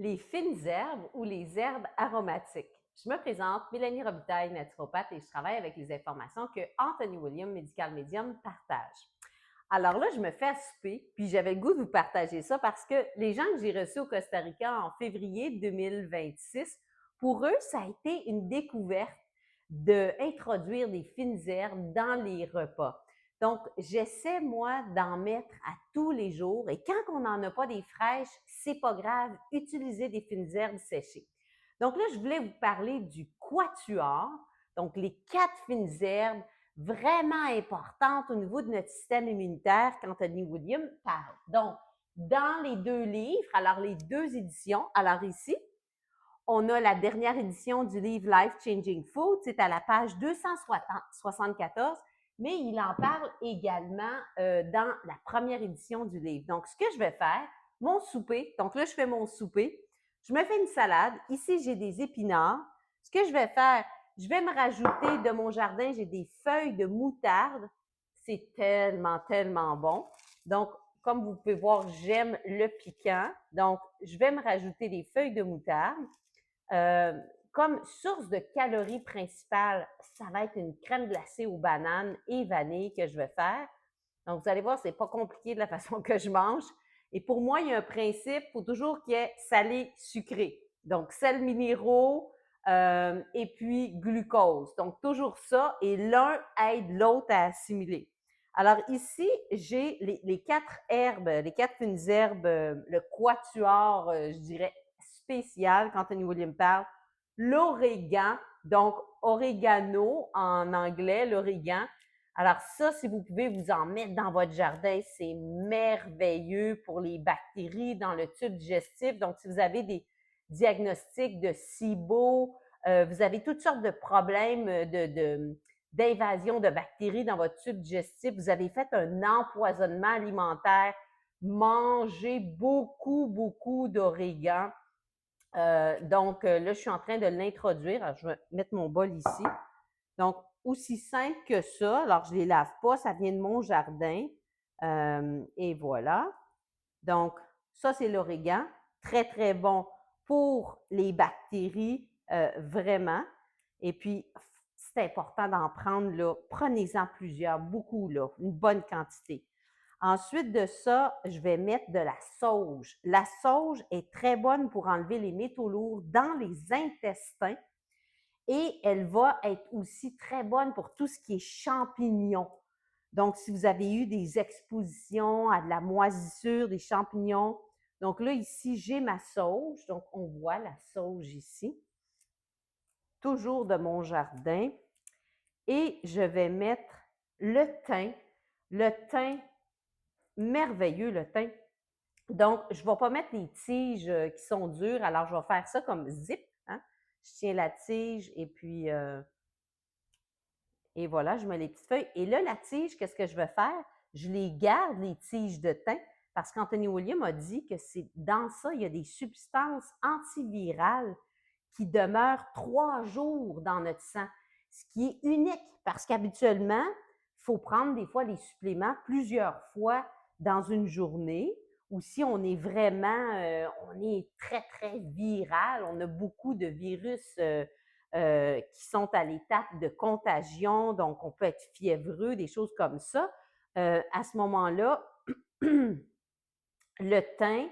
Les fines herbes ou les herbes aromatiques. Je me présente, Mélanie Robitaille, naturopathe, et je travaille avec les informations que Anthony William, Medical Medium, partage. Alors là, je me fais à souper, puis j'avais le goût de vous partager ça parce que les gens que j'ai reçus au Costa Rica en février 2026, pour eux, ça a été une découverte d'introduire des fines herbes dans les repas. Donc, j'essaie, moi, d'en mettre à tous les jours. Et quand on n'en a pas des fraîches, c'est pas grave, utilisez des fines herbes séchées. Donc là, je voulais vous parler du quatuor, donc les 4 fines herbes vraiment importantes au niveau de notre système immunitaire qu'Anthony William parle. Donc, dans les 2 livres, alors les 2 éditions, alors ici, on a la dernière édition du livre Life Changing Food, c'est à la page 274, mais il en parle également dans la première édition du livre. Donc, ce que je vais faire, mon souper, donc là, je fais mon souper, je me fais une salade. Ici, j'ai des épinards. Ce que je vais faire, je vais me rajouter de mon jardin, j'ai des feuilles de moutarde. C'est tellement, tellement bon. Donc, comme vous pouvez voir, j'aime le piquant. Donc, je vais me rajouter des feuilles de moutarde. Euh, comme source de calories principale, ça va être une crème glacée aux bananes et vanille que je vais faire. Donc, vous allez voir, c'est pas compliqué de la façon que je mange. Et pour moi, il y a un principe, il faut toujours qu'il y ait salé, sucré. Donc, sel minéraux et puis glucose. Donc, toujours ça. Et l'un aide l'autre à assimiler. Alors ici, j'ai les 4 herbes, les 4 fines herbes, le quatuor, je dirais, spécial quand Anthony William parle. L'origan, donc oregano en anglais, l'origan. Alors ça, si vous pouvez vous en mettre dans votre jardin, c'est merveilleux pour les bactéries dans le tube digestif. Donc, si vous avez des diagnostics de SIBO, vous avez toutes sortes de problèmes d'invasion de bactéries dans votre tube digestif, vous avez fait un empoisonnement alimentaire, mangez beaucoup, beaucoup d'origan. Donc, là, je suis en train de l'introduire. Alors, je vais mettre mon bol ici. Donc, aussi simple que ça. Alors, je ne les lave pas. Ça vient de mon jardin. Et voilà. Donc, ça, c'est l'origan. Très, très bon pour les bactéries, vraiment. Et puis, c'est important d'en prendre, là. Prenez-en plusieurs, beaucoup, là, une bonne quantité. Ensuite de ça, je vais mettre de la sauge. La sauge est très bonne pour enlever les métaux lourds dans les intestins et elle va être aussi très bonne pour tout ce qui est champignons. Donc, si vous avez eu des expositions à de la moisissure, des champignons, donc là, ici, j'ai ma sauge. Donc, on voit la sauge ici, toujours de mon jardin. Et je vais mettre le thym. Le thym, merveilleux, le thym. Donc, je ne vais pas mettre les tiges qui sont dures, alors je vais faire ça comme zip. Hein? Je tiens la tige et voilà, je mets les petites feuilles. Et là, la tige, qu'est-ce que je vais faire? Je les garde, les tiges de thym, parce qu'Anthony William a dit que c'est dans ça, il y a des substances antivirales qui demeurent 3 jours dans notre sang, ce qui est unique, parce qu'habituellement, il faut prendre des fois les suppléments plusieurs fois dans une journée, ou si on est vraiment, on est très, très viral, on a beaucoup de virus qui sont à l'étape de contagion, donc on peut être fiévreux, des choses comme ça. À ce moment-là, le thym,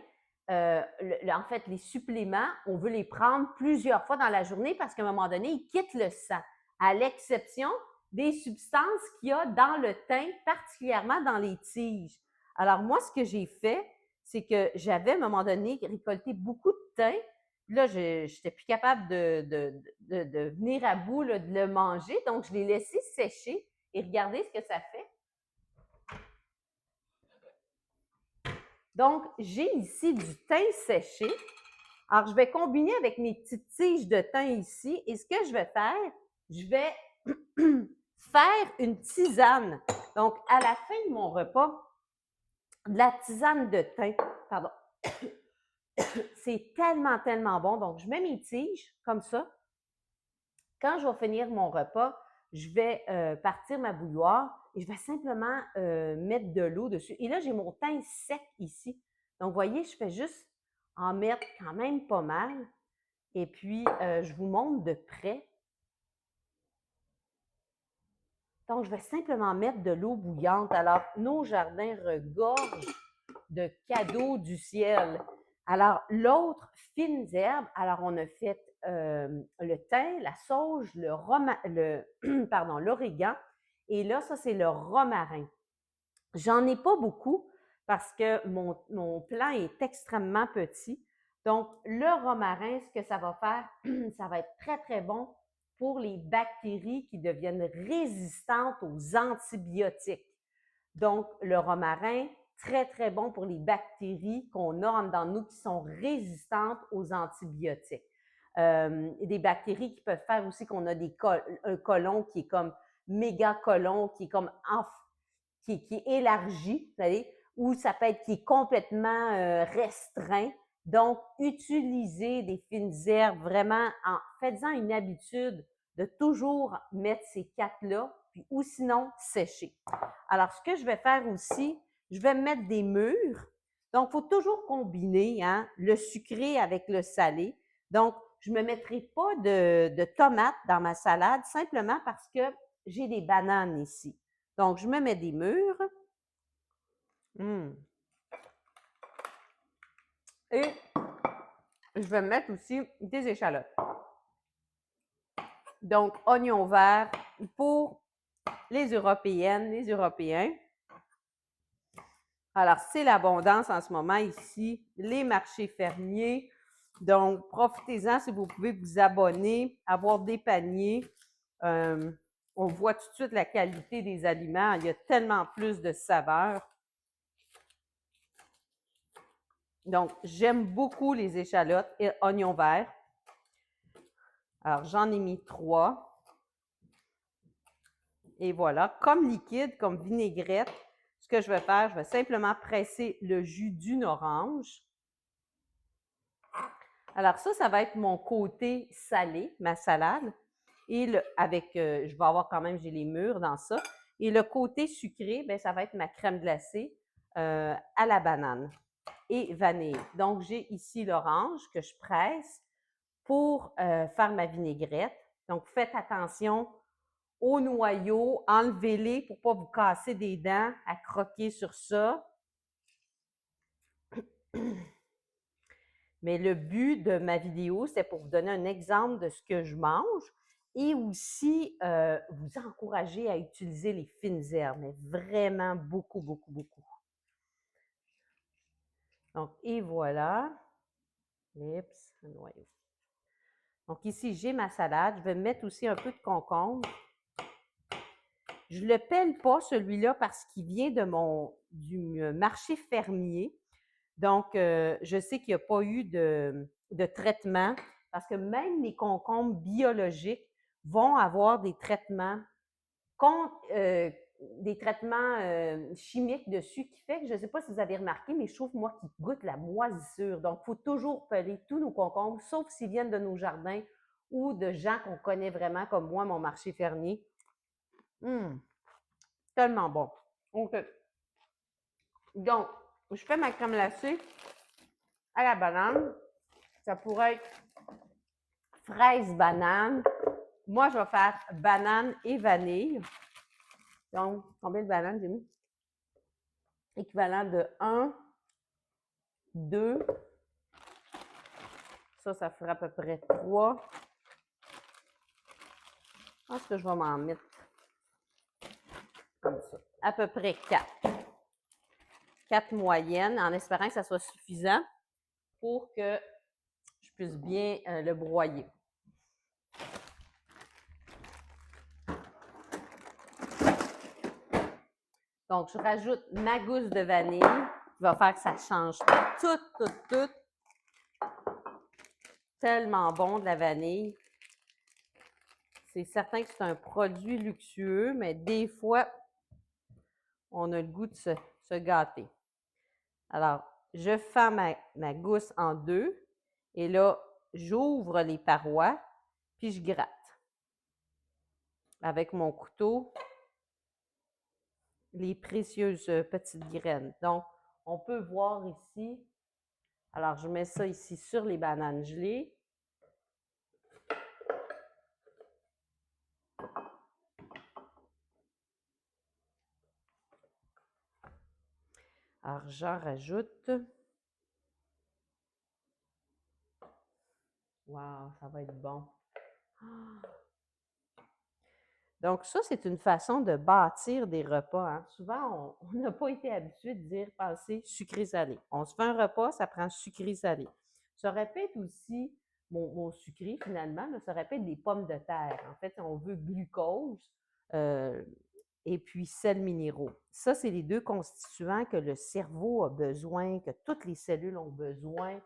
en fait, les suppléments, on veut les prendre plusieurs fois dans la journée parce qu'à un moment donné, ils quittent le sang, à l'exception des substances qu'il y a dans le thym, particulièrement dans les tiges. Alors, moi, ce que j'ai fait, c'est que j'avais, à un moment donné, récolté beaucoup de thym. Là, je n'étais plus capable de venir à bout là, de le manger. Donc, je l'ai laissé sécher et regardez ce que ça fait. Donc, j'ai ici du thym séché. Alors, je vais combiner avec mes petites tiges de thym ici. Et ce que je vais faire, je vais faire une tisane. Donc, à la fin de mon repas, de la tisane de thym, pardon, c'est tellement, tellement bon. Donc, je mets mes tiges comme ça. Quand je vais finir mon repas, je vais partir ma bouilloire et je vais simplement mettre de l'eau dessus. Et là, j'ai mon thym sec ici. Donc, vous voyez, je fais juste en mettre quand même pas mal. Et puis, je vous montre de près. Donc, je vais simplement mettre de l'eau bouillante. Alors, nos jardins regorgent de cadeaux du ciel. Alors, l'autre, fines herbes. Alors, on a fait le thym, la sauge, l'origan. Et là, ça, c'est le romarin. J'en ai pas beaucoup parce que mon plan est extrêmement petit. Donc, le romarin, ce que ça va faire, ça va être très, très bon pour les bactéries qui deviennent résistantes aux antibiotiques. Donc, le romarin, très, très bon pour les bactéries qu'on a en dedans de nous qui sont résistantes aux antibiotiques. Des bactéries qui peuvent faire aussi qu'on a un côlon qui est comme méga côlon, qui est comme qui est élargi, vous savez, ou ça peut être qui est complètement restreint. Donc, utilisez des fines herbes, vraiment, faites-en une habitude de toujours mettre ces quatre-là, puis ou sinon sécher. Alors, ce que je vais faire aussi, je vais mettre des mûres. Donc, il faut toujours combiner le sucré avec le salé. Donc, je ne me mettrai pas de tomates dans ma salade simplement parce que j'ai des bananes ici. Donc, je me mets des mûres. Et je vais mettre aussi des échalotes. Donc, oignons verts pour les Européennes, les Européens. Alors, c'est l'abondance en ce moment ici, les marchés fermiers. Donc, profitez-en si vous pouvez vous abonner, avoir des paniers. On voit tout de suite la qualité des aliments. Il y a tellement plus de saveurs. Donc, j'aime beaucoup les échalotes et oignons verts. Alors, j'en ai mis 3. Et voilà, comme liquide, comme vinaigrette, ce que je vais faire, je vais simplement presser le jus d'une orange. Alors ça va être mon côté salé, ma salade. Et je vais avoir quand même, j'ai les mûres dans ça. Et le côté sucré, bien, ça va être ma crème glacée à la banane et vanille. Donc, j'ai ici l'orange que je presse pour faire ma vinaigrette. Donc, faites attention au noyau, enlevez-les pour ne pas vous casser des dents à croquer sur ça. Mais le but de ma vidéo, c'est pour vous donner un exemple de ce que je mange et aussi vous encourager à utiliser les fines herbes, mais vraiment beaucoup, beaucoup, beaucoup. Donc, et voilà. Oups, un noyau. Donc, ici, j'ai ma salade. Je vais mettre aussi un peu de concombre. Je ne le pèle pas, celui-là, parce qu'il vient du marché fermier. Donc, je sais qu'il n'y a pas eu de traitement parce que même les concombres biologiques vont avoir des traitements chimiques dessus qui fait que, je ne sais pas si vous avez remarqué, mais je trouve, moi, qu'ils goûtent la moisissure. Donc, il faut toujours peler tous nos concombres, sauf s'ils viennent de nos jardins ou de gens qu'on connaît vraiment, comme moi, mon marché fermier. Tellement bon. OK. Donc, je fais ma crème glacée à la banane. Ça pourrait être fraise banane. Moi, je vais faire banane et vanille. Donc, combien de bananes j'ai mis? Équivalent de 1, 2. Ça fera à peu près 3. Je pense que je vais m'en mettre comme ça. À peu près 4. 4 moyennes, en espérant que ça soit suffisant pour que je puisse bien le broyer. Donc, je rajoute ma gousse de vanille qui va faire que ça change tout. Tellement bon de la vanille. C'est certain que c'est un produit luxueux, mais des fois, on a le goût de se gâter. Alors, je fends ma gousse en 2 et là, j'ouvre les parois puis je gratte avec mon couteau les précieuses petites graines. Donc, on peut voir ici. Alors, je mets ça ici sur les bananes gelées. Alors, j'en rajoute. Wow, ça va être bon. Donc, ça, c'est une façon de bâtir des repas. Hein. Souvent, on n'a pas été habitué de dire passer sucré-salé. On se fait un repas, ça prend sucré-salé. Ça aurait pu être aussi, mon sucré finalement, là, ça aurait pu être des pommes de terre. En fait, on veut glucose et puis sels minéraux. Ça, c'est les deux constituants que le cerveau a besoin, que toutes les cellules ont besoin.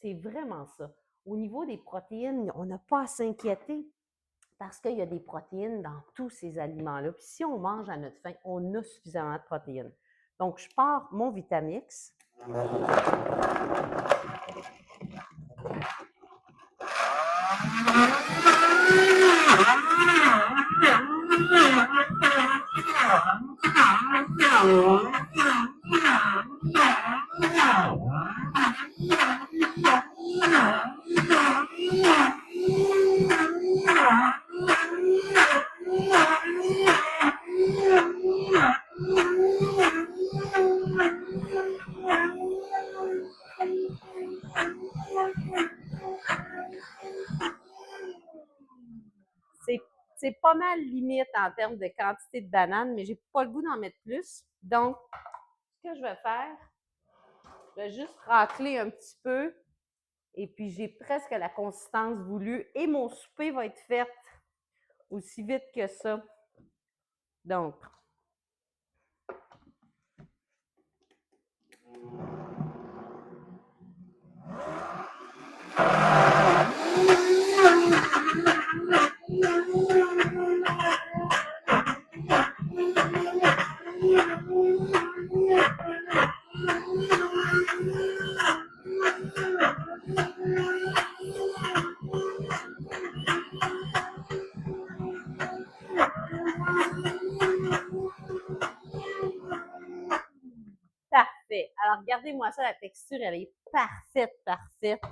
C'est vraiment ça. Au niveau des protéines, on n'a pas à s'inquiéter parce qu'il y a des protéines dans tous ces aliments-là. Puis si on mange à notre faim, on a suffisamment de protéines. Donc, je pars mon Vitamix. C'est pas mal limite en termes de quantité de bananes, mais j'ai pas le goût d'en mettre plus. Donc, ce que je vais faire, je vais juste racler un petit peu et puis j'ai presque la consistance voulue et mon souper va être fait aussi vite que ça. Donc, parfait. Alors, regardez-moi ça, la texture, elle est parfaite, parfaite.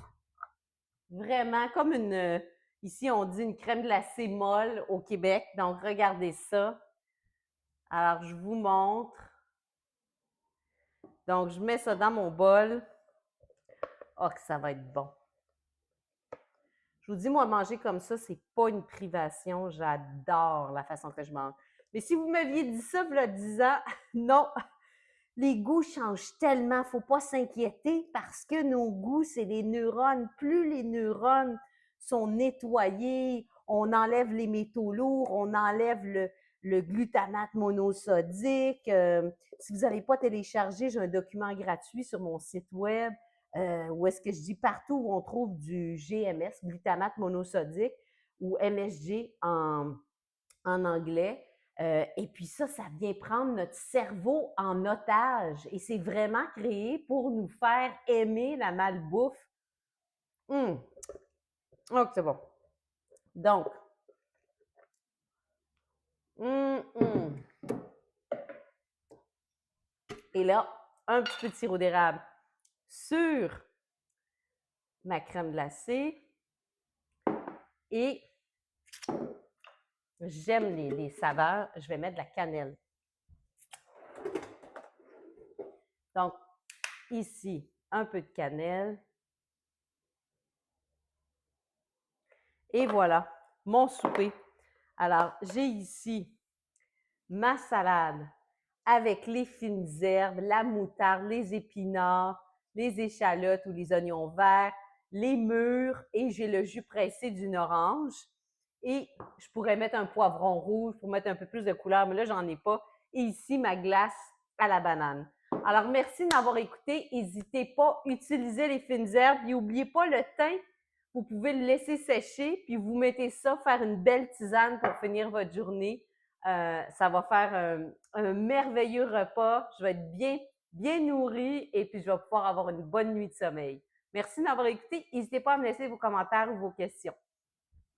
Vraiment comme une, ici on dit une crème glacée molle au Québec. Donc, regardez ça. Alors, je vous montre. Donc, je mets ça dans mon bol. Oh, que ça va être bon. Je vous dis, moi, manger comme ça, c'est pas une privation. J'adore la façon que je mange. Mais si vous m'aviez dit ça, il y a 10 ans, non, les goûts changent tellement, faut pas s'inquiéter parce que nos goûts, c'est les neurones. Plus les neurones sont nettoyés, on enlève les métaux lourds, on enlève le glutamate monosodique. Si vous n'avez pas téléchargé, j'ai un document gratuit sur mon site web où est-ce que je dis partout où on trouve du GMS, glutamate monosodique, ou MSG en anglais. Et puis ça vient prendre notre cerveau en otage. Et c'est vraiment créé pour nous faire aimer la malbouffe. Oh, c'est bon. Donc, et là, un petit peu de sirop d'érable sur ma crème glacée. Et j'aime les saveurs. Je vais mettre de la cannelle. Donc, ici, un peu de cannelle. Et voilà, mon souper. Alors, j'ai ici ma salade avec les fines herbes, la moutarde, les épinards, les échalotes ou les oignons verts, les mûres et j'ai le jus pressé d'une orange. Et je pourrais mettre un poivron rouge pour mettre un peu plus de couleur, mais là, j'en ai pas. Et ici, ma glace à la banane. Alors, merci de m'avoir écouté. N'hésitez pas à utiliser les fines herbes et n'oubliez pas le thym. Vous pouvez le laisser sécher, puis vous mettez ça, faire une belle tisane pour finir votre journée. Ça va faire un merveilleux repas. Je vais être bien nourrie et puis je vais pouvoir avoir une bonne nuit de sommeil. Merci de m'avoir écouté. N'hésitez pas à me laisser vos commentaires ou vos questions.